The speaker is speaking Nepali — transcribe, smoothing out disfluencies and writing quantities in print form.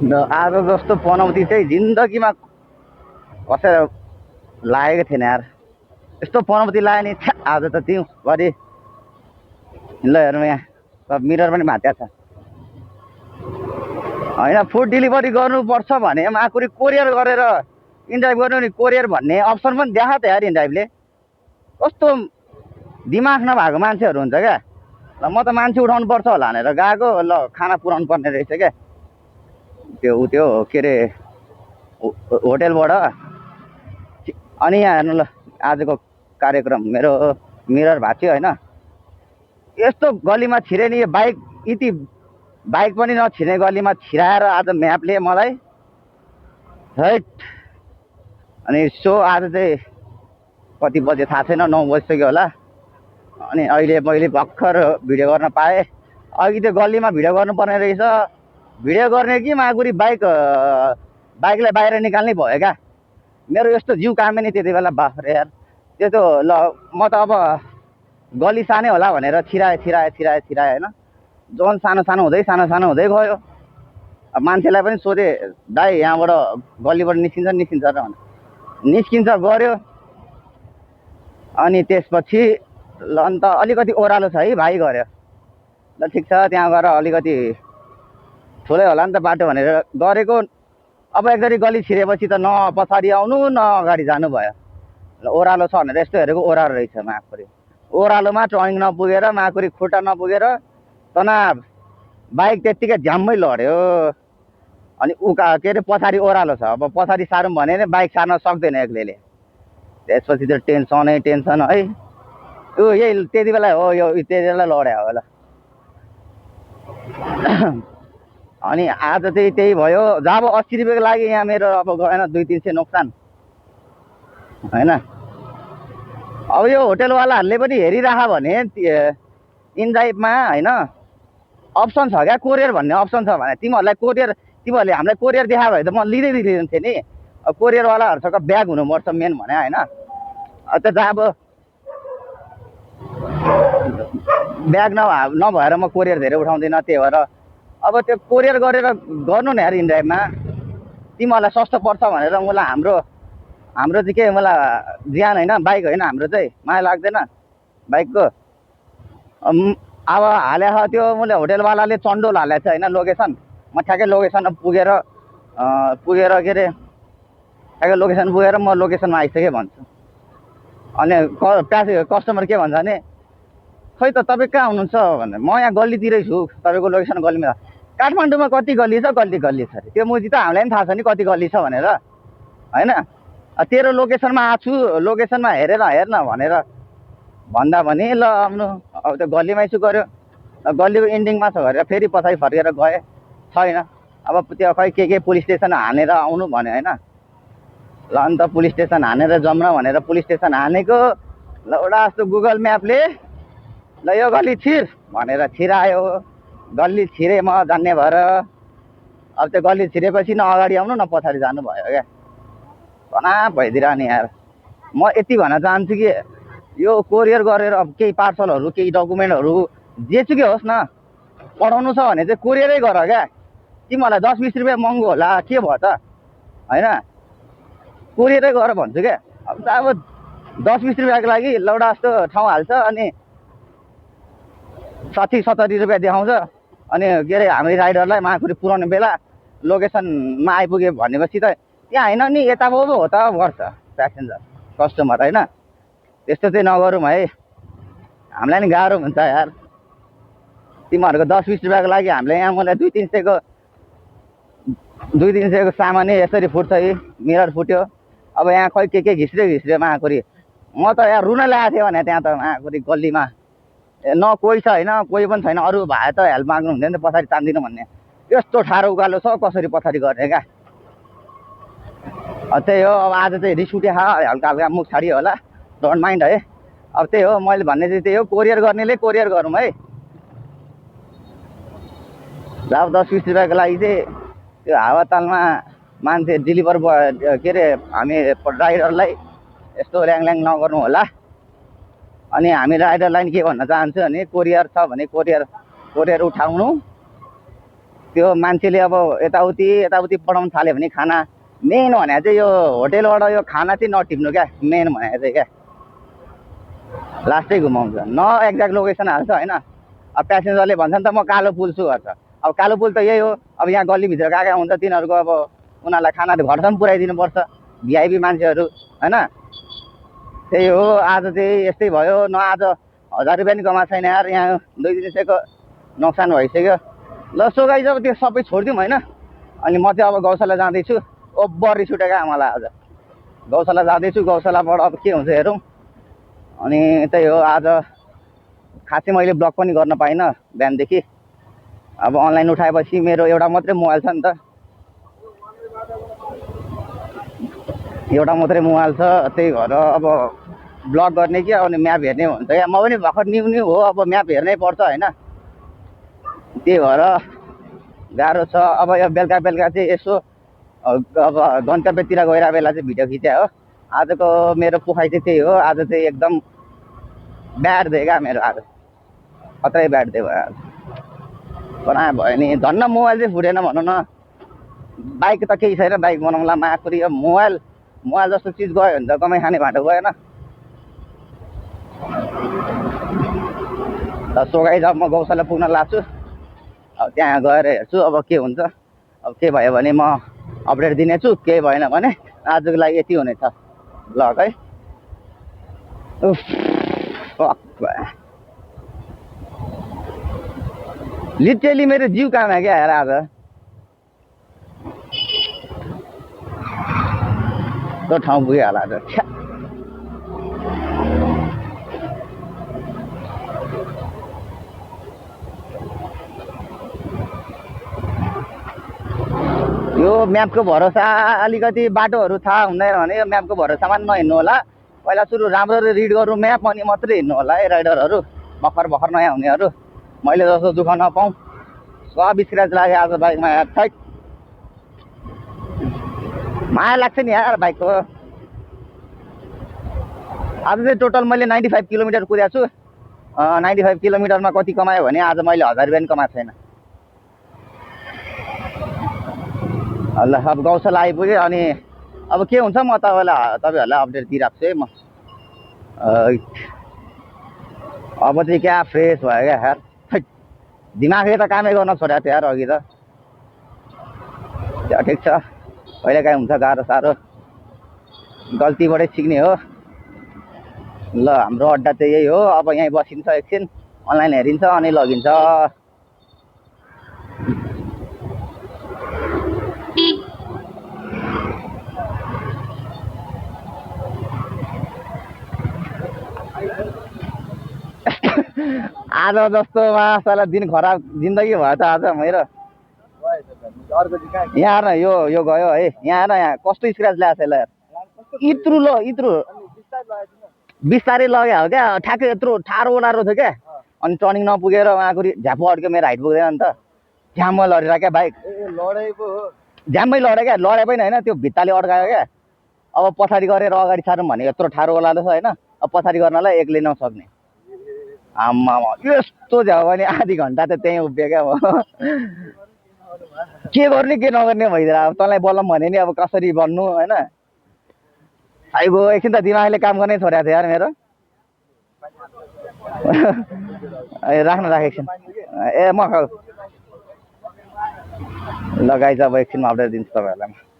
आज जस्तो पनौती चाहिँ जिन्दगीमा कसै लागेको थिएन यार। यस्तो पनौती लाग्यो नि छ्या, आज त त्यो घरि ल हेर्नु यहाँ मिरर पनि भाँच्या छ होइन। फुड डेलिभरी गर्नुपर्छ भने माकुरी कोरियर गरेर इन्ड्राइभ गर्नु नि, कोरियर भन्ने अप्सन पनि देखा त यार इन्ड्राइभले। कस्तो दिमाग नभएको मान्छेहरू हुन्छ क्या। ल म त मान्छे उठाउनु पर्छ होला भनेर गएको, ल खाना पुऱ्याउनु पर्ने रहेछ क्या। त्यो के अरे होटेलबाट। अनि यहाँ हेर्नु ल आजको कार्यक्रम मेरो मिरर भाँच्यो होइन। यस्तो गलीमा छिरे नि बाइक, यति बाइक पनि नछिर्ने गलीमा छिराएर आज म्यापले मलाई हैट। अनि सो आज चाहिँ कति बजे थाहा छैन, 9 बजिसक्यो होला। अनि अहिले मैले भर्खर भिडियो गर्न पाएँ। अघि त्यो गल्लीमा भिडियो गर्नुपर्ने रहेछ, भिडियो गर्ने कि मागुरी बाइकलाई बाहिर निकाल्नै भयो क्या। मेरो यस्तो जिउ कामै नि त्यति बेला बाफ्रे यार। त्यो ल म त अब गली सानै होला भनेर छिराएँ होइन। झन् सानो हुँदै गयो। अब मान्छेलाई पनि सोधेँ, दाइ यहाँबाट गल्लीबाट निस्किन्छ र भने निस्किन्छ गऱ्यो। अनि त्यसपछि ल अन्त अलिकति ओह्रालो छ है भाइ गऱ्यो। ल ठिक छ, त्यहाँ गएर अलिकति ठुलै होला नि त बाटो भनेर गरेको। अब एकचोटि गली छिरेपछि त न पछाडि आउनु न अगाडि जानु भयो। ल ओह्रालो छ भनेर यस्तो हेरेको, ओह्रालो रहेछ माकुरी। ओह्रालोमा टर्निङ नपुगेर माकुरी खुट्टा नपुगेर तनाव बाइक त्यत्तिकै झ्याम्मै लड्यो। अनि के अरे पछाडि ओह्रालो छ, अब पछाडि सारौँ भने बाइक सार्न सक्दैन एक्लैले। त्यसपछि त टेन्सन है। यही त्यति बेला हो, यो त्यति बेला लड्या होला। अनि आज चाहिँ त्यही भयो। जब 80 रुपियाँको लागि यहाँ मेरो अब गएन 200-300 नोक्सान होइन। अब यो होटेलवालाहरूले पनि हेरिराख भने इनड्राइभमा होइन अप्सन छ क्या, कोरियर भन्ने अप्सन छ भने तिमीहरूले हामीलाई कोरियर देखायो भए त म लिँदैन थिएँ नि। अब कोरियरवालाहरूसँग ब्याग हुनुपर्छ मेन भने होइन। त अब ब्याग नभएर म कोरियर धेरै उठाउँदिनँ, त्यही भएर अब त्यो कोरियर गरेर गर्नु न यार इनड्राइभमा। तिमीहरूलाई सस्तो पर्छ भनेर मलाई हाम्रो चाहिँ के मलाई ज्यान होइन, बाइक होइन हाम्रो चाहिँ माया लाग्दैन बाइकको। अब हालेछ त्यो मैले होटेलवालाले चन्डोल हालेको छ होइन लोकेसन। म ठ्याक्कै लोकेसन पुगेर के अरे ठ्याक्कै लोकेसन पुगेर म लोकेसनमा आइसकेँ भन्छु। अनि कस्टमर के भन्छ भने, खै त तपाईँ कहाँ हुनुहुन्छ भने, म यहाँ गल्लीतिरै छु, तपाईँको लोकेसन गल्लीमा। काठमाडौँमा कति गल्ली छ छ अरे, त्यो मुजी त हामीलाई पनि थाहा छ नि कति गल्ली छ भनेर होइन। तेरो लोकेसनमा आएको छु, लोकेसनमा हेर्न भनेर भन्दा भने ल आउनु। अब त्यो गल्लीमै छु गऱ्यो, गल्लीको इन्डिङमा छ गरेर फेरि पछाडि फर्केर गएँ, छैन। अब त्यो खै के पुलिस स्टेसन हानेर आउनु भन्यो होइन। ल अन्त पुलिस स्टेसन हानेर जाउँ न भनेर पुलिस स्टेसन हानेको। ल एउटा जस्तो गुगल म्यापले ल यो गल्ली छिर भनेर छिरायो। गल्ली छिरे म जान्ने भएर। अब त्यो गल्ली छिरेपछि न अगाडि आउनु न पछाडि जानु भयो क्या। तनाव भइदिरहने यार। म यति भन्न चाहन्छु कि यो कोरियर गरेर अब केही पार्सलहरू केही डकुमेन्टहरू जेसुकै होस् न पठाउनु छ भने चाहिँ कोरियरै गर क्या। तिमीहरूलाई 10-20 रुपियाँ महँगो होला, के भयो त होइन, कोरियरै गर भन्छु क्या। अब 10-20 रुपियाँको लागि एउटा जस्तो ठाउँ हाल्छ अनि 60-70 रुपियाँ देखाउँछ। अनि के अरे हामी राइडरलाई माकुरी पुऱ्याउने बेला लोकेसनमा आइपुग्यो भनेपछि त त्यहाँ होइन नि यता पो हो त गर्छ प्यासेन्जर कस्टमर होइन। त्यस्तो चाहिँ नगरौँ है, हामीलाई नि गाह्रो हुन्छ यार। तिमीहरूको 10-20 रुपियाँको लागि हामीले यहाँ मलाई 200-300को सामानै यसरी फुट्छ है, मिरर फुट्यो। अब यहाँ खै के घिस्रियो माकुरी। म त यहाँ रुन ल्याएको थिएँ भने त्यहाँ त माकुरी गल्लीमा न कोही छ होइन, कोही पनि छैन। अरू भए त हेल्प माग्नु हुन्थ्यो नि त, पछाडि तान्दिनँ भन्ने। यस्तो ठाडो उकालो छ, कसरी पछाडि गर्ने क्या। त्यही हो, अब आज चाहिँ रिस उठ्यो, हल्का मुख छाडियो होला, डोन्ट माइन्ड है। अब त्यही हो मैले भन्ने चाहिँ त्यही हो, कोरियर गर्नेले कोरियर गरौँ है। अब 10-20 रुपियाँको लागि चाहिँ त्यो हावातालमा मान्छे डेलिभर के अरे हामी राइडरलाई यस्तो ल्याङ नगर्नु होला। अनि हामी राइडरलाई के भन्न चाहन्छु भने कोरियर छ भने कोरियर उठाउनु त्यो मान्छेले अब यताउति यताउति पढाउन थाल्यो भने खाना मेन भने चाहिँ यो होटेलबाट यो खाना चाहिँ नटिप्नु क्या मेन भने चाहिँ क्या लास्टै घुमाउँछ न एक्ज्याक्ट लोकेसन हाल्छ होइन अब प्यासेन्जरले भन्छ नि त म कालो पुल छु भन्छ अब कालो पुल त यही हो अब यहाँ गल्लीभित्र गएका हुन्छ तिनीहरूको अब उनीहरूलाई खाना त घरसम्म पुऱ्याइदिनुपर्छ भिआइपी मान्छेहरू होइन त्यही हो आज चाहिँ यस्तै भयो न आज 1000 रुपियाँ नि कमाएको छैन यार यहाँ 2 दिन जस्तो नोक्सान भइसक्यो ल सो गाइस अब त्यो सबै छोडिदिउँ होइन अनि म चाहिँ अब गौशाला जाँदैछु ओभर रिस उठेको मलाई आज गौशाला जाँदैछु गौशालाबाट अब के हुन्छ हेरौँ अनि त्यही हो आज खासै मैले ब्लग पनि गर्न पाइनँ बिहानदेखि अब अनलाइन उठाएपछि मेरो एउटा मात्रै मोबाइल छ नि त एउटा मात्रै मोबाइल छ त्यही भएर अब ब्लग गर्ने कि अनि म्याप हेर्ने हुन्छ क्या म पनि भर्खर न्यू हो अब म्याप हेर्नै पर्छ होइन त्यही भएर गाह्रो छ अब यो बेलुका चाहिँ यसो अब गन्तव्यतिर गएर बेला चाहिँ भिडियो खिच्यो हो आजको मेरो पोखाइ चाहिँ त्यही हो आज चाहिँ एकदम ब्याड दियो क्या मेरो आज कतै ब्याड दियो भयो आज बनायो भयो नि धन्न मोबाइल चाहिँ फुटेन भनौँ न बाइक त केही छैन बाइक बनाउँला माकुरी अब मोबाइल जस्तो चिज गयो भने त कमाइ खाने बाटो गएन त सोगाइ जब म गौशाला पुग्न लाग्छु अब त्यहाँ गएर हेर्छु अब के हुन्छ अब के भयो भने म अपडेट दिनेछु केही भएन भने आजको लागि यति हुनेछ ब्लग है लिटरली मेरो जिउ काम है क्या हेर आज त्यो ठाउँ पुगिहाल्ला आज यो म्यापको भरोसा अलिकति बाटोहरू थाहा हुँदैन भने यो म्यापको भरोसामा नहिँड्नु होला पहिला सुरु राम्ररी रिड गरौँ म्याप अनि मात्रै हिँड्नु होला है राइडरहरू भर्खर नयाँ हुनेहरू मैले जस्तो दुःख नपाऊँ सब स्क्र्याच लाग्यो आज बाइकमा यार छैट माया लाग्छ नि यार बाइकको आज चाहिँ टोटल मैले 95 किलोमिटर कुदेको छु 95 किलोमिटरमा कति कमायो भने आज मैले 1000 रुपियाँ कमाएको छैन ल अब गौशाला आइपुग्यो अनि अब के हुन्छ म तपाईँहरूलाई अपडेट दिइरहेको छु है म अब चाहिँ क्या फ्रेस भयो क्या यार दिमागले त कामै गर्न छोडेको थियो यार अघि त ठिक छ कहिलेकाहीँ हुन्छ गाह्रो साह्रो गल्तीबाटै सिक्ने हो ल हाम्रो अड्डा चाहिँ यही हो अब यहीँ बसिन्छ एकछिन अनलाइन हेरिन्छ अनि लगिन्छ आज जस्तो मासाला दिन खराब जिन्दगी भयो त आज मेरो यहाँ न यो गयो है यहाँ न यहाँ कस्तो स्क्र्याच ल्याएको छ ल यार इत्रु बिस्तारै लग्यो हो क्या ठ्याक्कै यत्रो ठाडो ओह्रालो थियो क्या अनि टर्निङ नपुगेर उहाँको झ्यापो अड्क्यो मेरो हाइट पुग्दैन नि त झ्याममा लडेर क्या बाइक झ्याममै लड्यो क्या लडे पनि होइन त्यो भित्ताले अड्कायो क्या अब पछाडि गरेर अगाडि सारौँ भने यत्रो ठाडो ओह्रालो छ होइन अब पछाडि गर्नलाई एक्लै नसक्ने आम्मा यस्तो झ्याउ भने आधी घन्टा त त्यहीँ उभियो क्या म के गर्ने के नगर्ने भइदिएर अब तँलाई बोलाऊँ भने नि अब कसरी बन्नु होइन आइगो एकछिन त दिमागले काम गर्नै छोडेको थियो यार मेरो राख्न एकछिन ए म लगाइज अब एकछिनमा अपडेट दिन्छु तपाईँहरूलाई